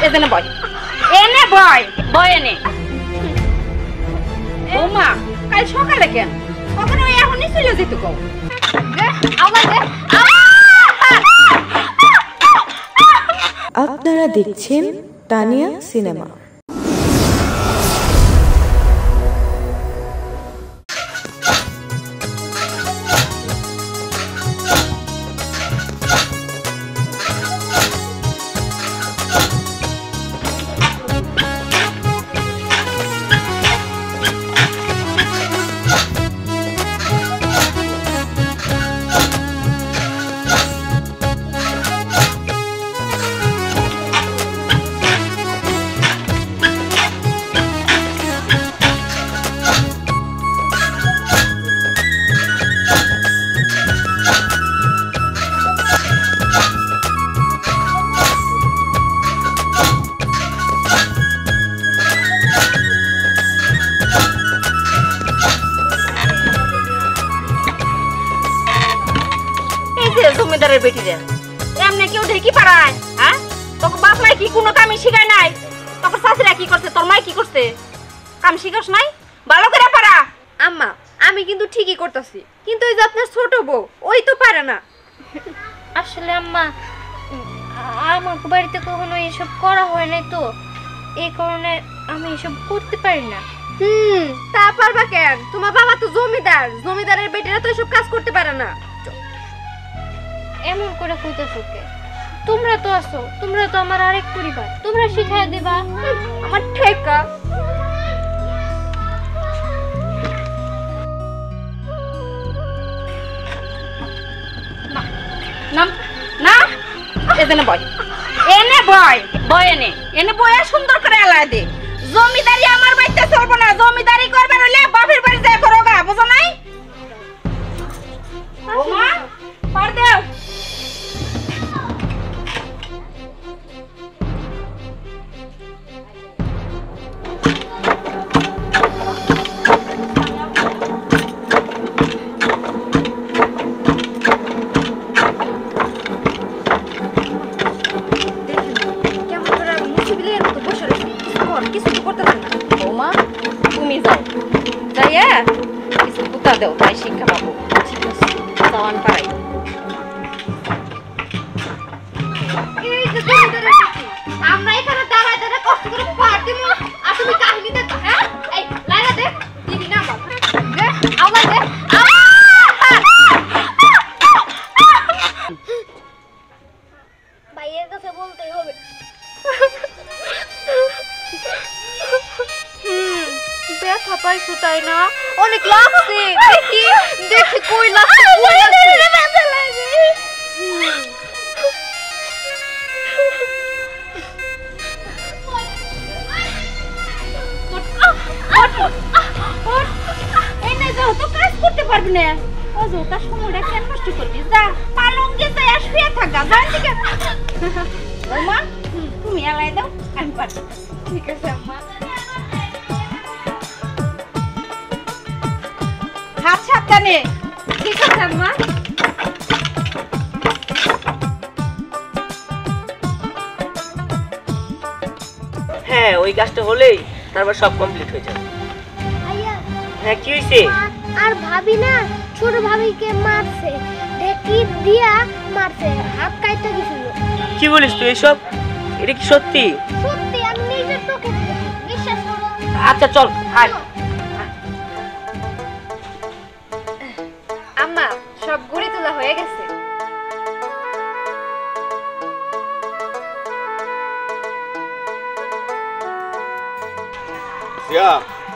এখানে বয়, এনে বয়, বয় এনে। বৌমা কাল সকালে কেন কখনো এখনই চলে যেত কও? আপনারা দেখছেন তানিয়া সিনেমা। জমিদারের বেটিরে এমনি কেউ দেখি পারায়? হ্যাঁ, তোকে বাপ মাই কি কোনো কামই শিখায় নাই? তোকে শাশুড়া কি করছে, তোর মাই কি করছে? কাম শিখাস নাই? ভালো করে পারা। আম্মা আমি কিন্তু ঠিকই করতেছি, কিন্তু ওই যে আপনার ছোট বউ ওই তো পারে না। আসলে আম্মা আমার বাড়িতে কখনো এসব করা হয় নাই, তো এই কারণে আমি এসব করতে পারি না। তা পারবা কেন? তোমার বাবা তো জমিদার, জমিদারের বেটিরা তো এসব কাজ করতে পারে না। এমন করে কইতেছো কে? তোমরা তো আছো, তোমরা তো আমার আরেক পরিবার, তোমরা শিখাই দিবা। আমার ঠেকা না না, এখানে বয়, এনে বয়, বয় এনে, এনে বয়ে সুন্দর করে এলায় দে। জমিদারি আমার বাড়িতে চলবো না, জমিদারি করবে হলে বাপের বাড়ি যায় করো গা, বুঝো নাই? বৌমা পার দেও। বৌমা তুমি যাও, যাইয়া কিছু পুতা দেও, তাই শিক্ষা পাবো। ঠিক আছে, যাওয়ান পারাই। এই যে জমিদারের বেটি, আমরা এখানে দাঁড়ায় দাঁড়ায় কষ্ট করে পার দিমু, আর তুমি কাহিনী দেখো। হ্যাঁ এই লাইলা দেখ, দিবি না আমার দেখ, আওয়াজ দেখ। ভাইয়ের কাছে বলতেই হবে। ব্যথা পাইছো তাই না? অনেক লাগছে, দেখি দেখি কই লাগছে, কই লাগছে। ব্যথা লাগে। এনে যাও তো, কাজ করতে পারবি না। অযো তার সময়টা কেন নষ্ট করবি? যা পালঙ্গে যাই আর শুয়ে থাকা, যা থেকে। বৌমা তুমি এলাই দাও, আমি পারবো। ঠিক আছে আম্মা। হাত সাবধানে। ঠিক আছে আম্মা। হ্যাঁ, ওই কাজটা হলেই তারপর সব কমপ্লিট হয়ে যাবে। ভাইয়া হ্যাঁ, কি হয়েছে? আর ভাবি না ছোট ভাবিকে মারছে, ঢেকি দিয়া মারছে, হাত কাইটা গেছিল। কি বলিস তুই এসব? এটা কি সত্যি? সত্যি, আমি নিজের চোখে দেখেছি, বিশ্বাস করো। আচ্ছা চল আয়। আম্মা সব গড়ে তোলা হয়ে গেছে।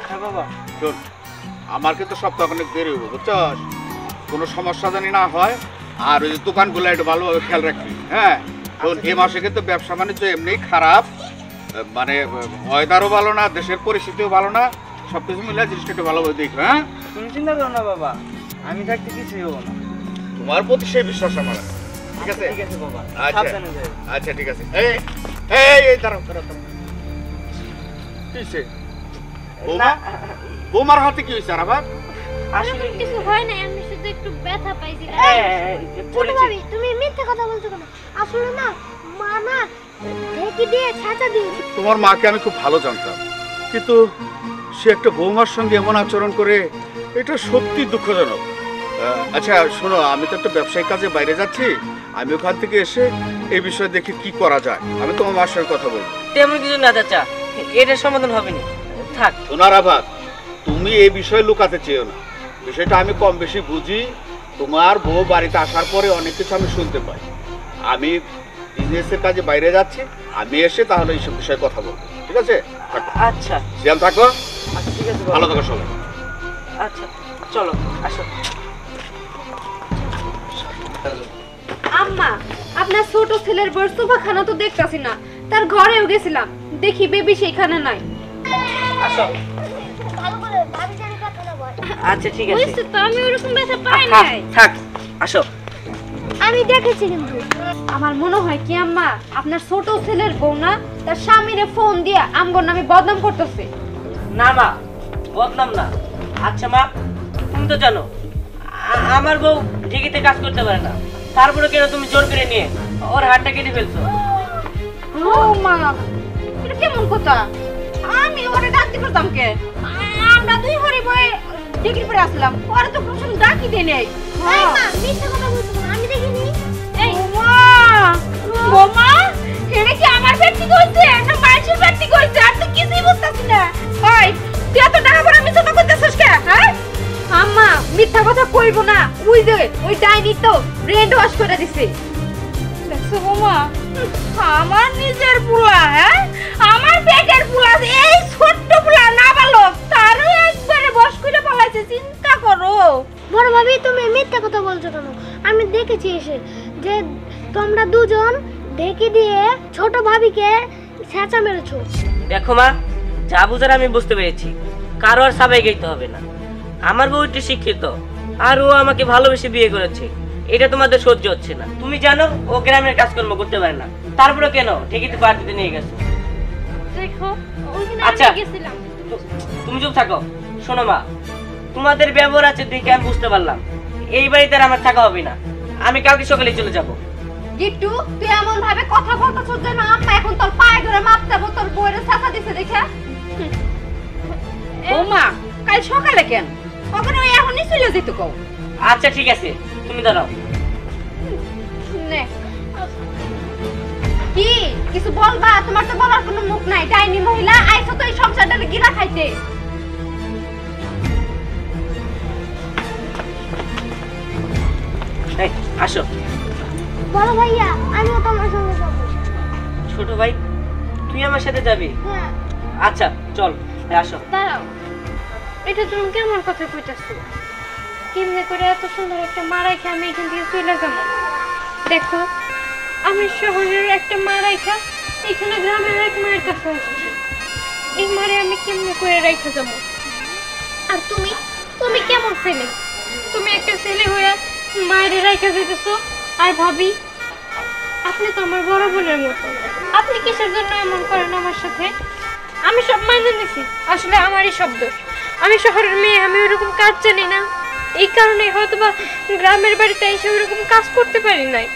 হ্যাঁ বাবা, শোন, আমার কিন্তু সপ্তাহ অনেক দেরি হবো, বুঝছস? কোনো সমস্যা জানি না হয়, আর ওই দোকানগুলো একটু ভালোভাবে খেয়াল রাখবি। হ্যাঁ শোন, এ মাসে কিন্তু ব্যবসা বাণিজ্য এমনি খারাপ, মানে ওয়েদারও ভালো না, দেশের পরিস্থিতিও ভালো না, সবকিছু মিলে জিনিসটা একটু ভালোভাবে দেখবে। হ্যাঁ তুমি চিন্তা করো না বাবা, আমি থাকতে কিছুই হবো না। তোমার প্রতি সেই বিশ্বাস আমার আছে। ঠিক আছে? ঠিক আছে বাবা, আচ্ছা সাবধানে যাও। আচ্ছা ঠিক আছে। এই এই এই দাঁড়াও দাঁড়াও দাঁড়াও। কি হয়েছে? বৌমা, বৌমার হাতে কি হয়েছে? আর আবার আসলে কিছু হয় না, আমি শুধু একটু ব্যথা পাইছি। ছোট ভাবি তুমি মিথ্যা কথা বলছো কেন? আসলে না মা না ঢেকি দিয়ে ছাঁচা দিয়েছি। তোমার মাকে আমি খুব ভালো জানতাম, কিন্তু সে একটা বৌমার সঙ্গে এমন আচরণ করে, এটা সত্যি দুঃখজনক। আচ্ছা শোনো, আমি তো একটা ব্যবসায়িক কাজে বাইরে যাচ্ছি, আমি ওখান থেকে এসে এই বিষয়ে দেখি কি করা যায়। আমি তোমার মার সঙ্গে কথা বলবো। তেমন কিছু না চাচা, এটার সমাধান হবে না, থাক। সোনার আভাত, তুমি এই বিষয়ে লুকাতে চেয়েও না, বিষয়টা আমি কম বেশি বুঝি। তোমার বউ বাড়িতে আসার পরে অনেক কিছু আমি শুনতে পাই। আমি বিজনেসের কাজে বাইরে যাচ্ছি, আমি এসে তাহলে এইসব বিষয়ে কথা বলবো, ঠিক আছে? আচ্ছা সিয়াম থাকো। আচ্ছা ঠিক আছে, ভালো থাকো সবাই। আচ্ছা চলো আসো। আম্মা, আপনার ছোট ছেলের বড় সোফাখানা তো দেখতাছি না, তার ঘরেও গেছিলাম, দেখি বেবি সেখানে নাই। আসো। ভালো করে ভাবি জানি কথাটা বল। আচ্ছা ঠিক আছে, বুঝছি তো, আমি ওরকম ব্যথা পাই থাক নাই। থাক, আসো। আমি দেখেছি কিন্তু আমার মনে হয় কি আম্মা, আপনার ছোট ছেলের বউ না তার স্বামীরে ফোন দিয়ে আমগর নামে বদনাম করতেছে। না মা, বদনাম না। আচ্ছা মা, তুমি তো জানো আমার বউ ঢেকিতে কাজ করতে পারে না, তারপরে কেন তুমি জোর করে নিয়ে ওর হাতটা কেটে ফেলছো? ও মা, এটা কেমন কথা? আমি ওরে ডাকতে করতাম কে? আমরা দুই হরি বয়ে ডিগ্রি পড়ে আসলাম, ওরে তো কোনো সময় ডাকি দেয় নেই। এই মা, মিথ্যা কথা বলছো না, আমি দেখিনি। এই বোমা, এটা কি আমার ব্যক্তি কইছে না মাইসের ব্যক্তি কইছে? আর তো কিছুই বুঝতাছি না। ওই তুই এত টাকা ভরা মিথ্যা কথা কইতেছিস কে? হ্যাঁ আম্মা, মিথ্যা কথা কইব না, ওই যে ওই ডাইনি তো ব্রেন ওয়াশ করে দিছে। দেখছো বোমা, আমার নিজের পুলা, হ্যাঁ আমার পেটের পুলা, এই ছোট্ট পুলা নাবালক, তারও একবারে বশ করে পালাইছে। চিন্তা করো। বড় ভাবি, তুমি মিথ্যা কথা বলছো কেন? আমি দেখেছি এসে যে তোমরা দুজন ঢেকে দিয়ে ছোট ভাবিকে ছ্যাঁচা মেরেছো। দেখো মা, যা বুঝার আমি বুঝতে পেরেছি, কারো আর সাবাই গাইতে হবে না। আমার বউ একটু শিক্ষিত, আর ও আমাকে ভালোবেসে বিয়ে করেছে, এটা তোমাদের সহ্য হচ্ছে না। তুমি জানো ও গ্রামের কাজকর্ম করতে পারে না, তারপরে কেন ঠেকিতে পার্টিতে নিয়ে গেছো? দেখো, ওইখানে আচ্ছা। আমি গেছিলাম। তুমি চুপ থাকো। শোনো মা, তোমাদের ব্যবহার আছে দেখে আমি বুঝতে পারলাম এই বাড়িতে আর আমার থাকা হবে না। আমি কালকে সকালে চলে যাব। গিট্টু, তুই এমন ভাবে কথা বলতেছিস যেন আম্মা এখন তোর পায়ে ধরে মাপ দেবো, তোর বইয়ের ছাতা দিছে দেখে। বোমা, কাল সকালে কেন? ওখানে ওই এখনই চলে যেত কও। আচ্ছা ঠিক আছে, তুমি দাঁড়াও। নে। কি কিছু বলবা? তোমার তো বলার কোনো মুখ নাই। ডাইনি মহিলা আইছো তো এই সংসারটারে গিরা খাইতে। এই, আসো। বড় ভাইয়া, আমিও তোমার সঙ্গে যাব। ছোট ভাই, তুই আমার সাথে যাবি? হ্যাঁ। আচ্ছা চল, আসো। দাঁড়াও, এটা তুমি কেমন কথা কইতাছো? কেমনে করে এত সুন্দর একটা মা রাইখা আমি এখান থেকে চলে যাবো? দেখো, আমি শহরের একটা মা রাইখা এখানে গ্রামের এক মায়ের কাছে আসছি। এই মারে আমি কেমনে করে রাইখা যাবো? আর তুমি তুমি কেমন ছেলে? তুমি একটা ছেলে হয়ে মায়ের রাইখা যেতেছো। আর ভাবি, আপনি তো আমার বড় বোনের মতো, আপনি কিসের জন্য এমন করেন আমার সাথে? আমি সব মাইনে নিছি, আসলে আমারই সব দোষ। আমি শহরের মেয়ে, আমি ওরকম কাজ জানি না, এই কারণে হয়তো বা গ্রামের বাড়িতে এসে ওরকম কাজ করতে পারি নাই,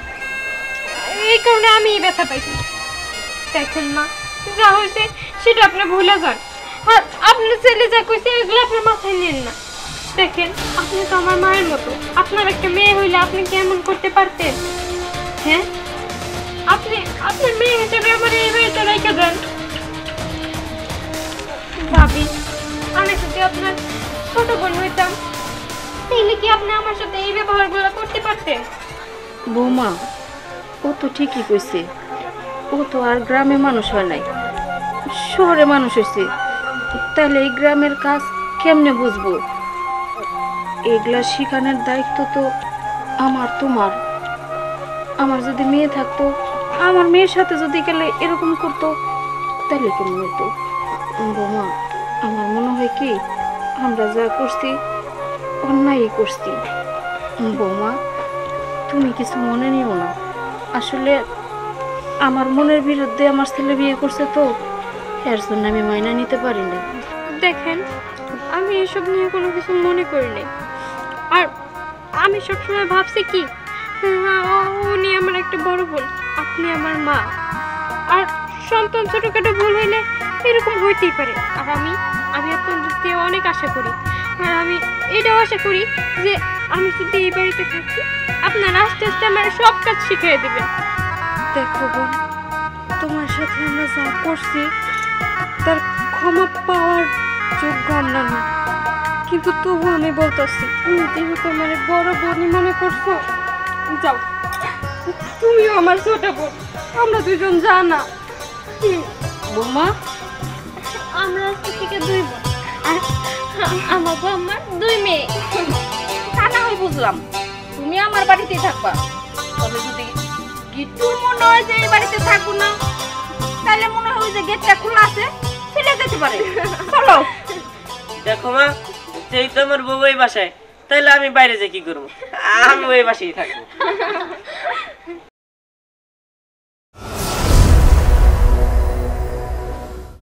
এই কারণে আমি এই ব্যথা পাইছি। দেখেন মা, যা হয়েছে সেটা আপনি ভুলে যান, আর আপনার ছেলে যা কইছে এগুলো আপনার মাথায় নেন না। দেখেন, আপনি তো আমার মায়ের মতো, আপনার একটা মেয়ে হইলে আপনি কি এমন করতে পারতেন? হ্যাঁ, আপনি আপনার মেয়ে হিসেবে আমার এই বাড়িতে রেখে দেন। ভাবি, আমি যদি আপনার ছোট বোন হইতাম তাহলে কি আপনি আমার সাথে এই ব্যবহারগুলো করতে পারতেন? বৌমা, ও তো ঠিকই কইছে, ও তো আর গ্রামে মানুষ হয় নাই, শহরে মানুষ হয়েছে। তাহলে এই গ্রামের কাজ কেমনে বুঝবো? এগুলা শিখানোর দায়িত্ব তো আমার, তোমার। আমার যদি মেয়ে থাকতো, আমার মেয়ের সাথে যদি গেলে এরকম করতো, তাহলে কেমন হতো? বৌমা, আমার মনে হয় কি আমরা যা করছি অন্যায় করছি। বৌমা, তুমি কিছু মনে নিও না, আসলে আমার মনের বিরুদ্ধে আমার ছেলে বিয়ে করছে তো, এর জন্য আমি মাইনা নিতে পারি না। দেখেন, আমি এসব নিয়ে কোনো কিছু মনে করিনি, আর আমি সবসময় ভাবছি কি উনি আমার একটা বড় বোন, আপনি আমার মা, আর সন্তান ছোটখাটো ভুল হইলে এরকম হইতেই পারে। আর আমি আপনাদের দিয়ে অনেক আশা করি। আর আমি এটাও আশা করি যে আমি যদি এই বাড়িতে থাকি আপনারা আস্তে আস্তে আমার সব কাজ শিখিয়ে দেবেন। দেখো বোন, তোমার সাথে আমরা যা করছি তার ক্ষমা পাওয়ার যোগ্য আমরা না, কিন্তু তবু আমি বলতেছি যেহেতু আমার বড় বোনই মনে করছো, যাও তুমিও আমার ছোট বোন, আমরা দুজন জানা বৌমা আমরা আজকে থেকে 2 বোন আর আমার বউ আমার 2 মেয়ে। তা না হয় বুঝলাম, তুমি আমার বাড়িতেই থাকবা। তবে যদি গিট্টুর মনে হয় যে এই বাড়িতে থাকবো না, তাহলে মনে হয় যে গেটটা খোলা আছে, চলে যেতে পারে। চলো। দেখো মা, যেহেতু আমার বউ এই বাসায়, তাহলে আমি বাইরে যে কি করবো? আমি ওই বাসায় থাকবো।